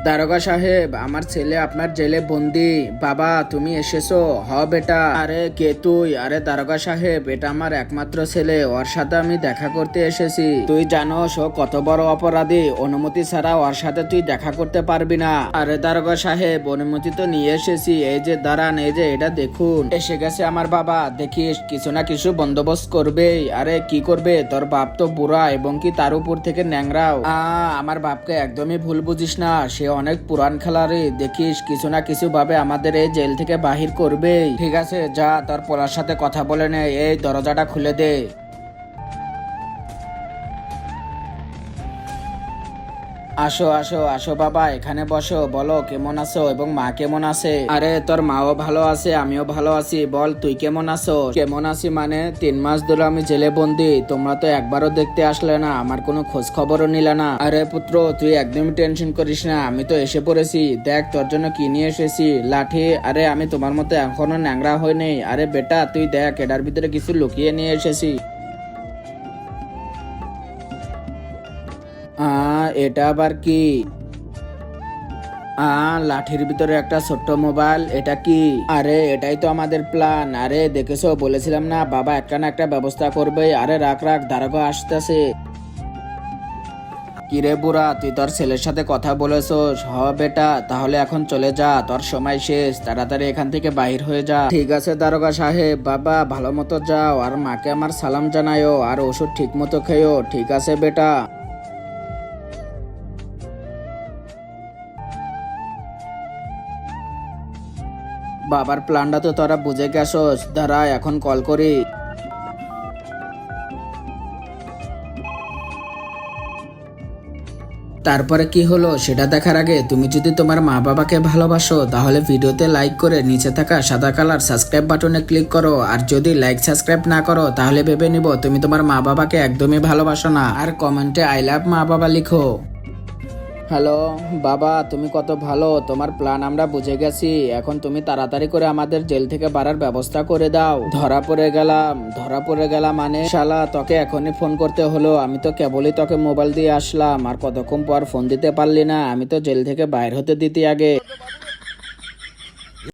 দারোগা সাহেব, আমার ছেলে আপনার জেলে বন্দি। বাবা তুমি এসেছো? হ বেটা। আরে কে তুই? আরে দারোগা সাহেব, এটা আমার একমাত্র ছেলে, ওর সাথে আমি দেখা করতে এসেছি। তুই জানোস ও কত বড় অপরাধী, অনুমতি ছাড়া ওর সাথে তুই দেখা করতে পারবি না। আরে দারোগা সাহেব, অনুমতি তো নিয়ে এসেছি, এই যে দাঁড়ান, এই যে এটা দেখুন, এসে গেছে আমার বাবা। দেখিস কিছু না কিছু বন্দোবস্ত করবেই। আরে কি করবে, তোর বাপ তো বুড়া এবং কি তার উপর থেকে ন্যাংরাও। আমার বাপকে একদমই ভুল বুঝিস না, সে অনেক পুরান খেলারে। দেখিস কিছু না কিছু ভাবে আমাদের এই জেল থেকে বাহির করবেই। ঠিক আছে, যা তোর পোলার সাথে কথা বলে নে, এই দরজাটা খুলে দে। আসো আসো আসো বাবা, এখানে বসো, বলো কেমন আছো এবং মা কেমন আছে? আরে তোর মাও ভালো আছে, আমিও ভালো আছি। বল তুই কেমন আছো? কেমন আছি মানে, 3 মাস ধরে আমি জেলে বন্দি, তোমরা তো একবারও দেখতে আসলে না, আমার কোনো খোঁজ খবরও নিলে না। আরে পুত্র, তুই একদমই টেনশন করিস না, আমি তো এসে পড়েছি। দেখ তোর জন্য কি নিয়ে এসেছি, লাঠি। আরে আমি তোমার মতো এখনো ন্যাংরা হয়নি। আরে বেটা তুই দেখ, এটার ভিতরে কিছু লুকিয়ে নিয়ে এসেছি। এটা আবার কি? লাঠির ভিতরে একটা ছোট্ট মোবাইল, এটা কি? আরে এটাই তো আমাদের প্ল্যান। আরে দেখেছো, বলেছিলাম না বাবা একটা না একটা ব্যবস্থা করবে। আরে রাখ রাখ, দারোগা আসতেছে। কিরে বুড়া, তুই তোর ছেলের সাথে কথা বলেছস? হ বেটা, তাহলে এখন চলে যা, তোর সময় শেষ, তাড়াতাড়ি এখান থেকে বাহির হয়ে যা। ঠিক আছে দারোগা সাহেব। বাবা ভালো মতো যাও, আর মাকে আমার সালাম জানায়ও, আর ওষুধ ঠিক মতো খেয়েও। ঠিক আছে বেটা। বাবার প্ল্যানটা তো তোরা বুঝে গেছস, দাঁড়া এখন কল করি। তারপরে কি হলো সেটা দেখার আগে তুমি যদি তোমার মা বাবাকে ভালোবাসো, তাহলে ভিডিওতে লাইক করে নিচে থাকা সাদা কালার সাবস্ক্রাইব বাটনে ক্লিক করো। আর যদি লাইক সাবস্ক্রাইব না করো, তাহলে ভেবে নিব তুমি তোমার মা বাবাকে একদমই ভালোবাসো না। আর কমেন্টে আই লাভ মা বাবা লিখো। হ্যালো বাবা, তুমি কত ভালো, তোমার প্ল্যান আমরা বুঝে গেছি। এখন তুমি তাড়াতাড়ি করে আমাদের জেল থেকে বাড়ার ব্যবস্থা করে দাও। ধরা পড়ে গেলাম। ধরা পড়ে গেলাম মানে? শালা তোকে এখনই ফোন করতে হলো, আমি তো কেবলই তোকে মোবাইল দিয়ে আসলাম, আর কতক্ষণ পর ফোন দিতে পারলি না? আমি তো জেল থেকে বাইর হতে দিতে আগে।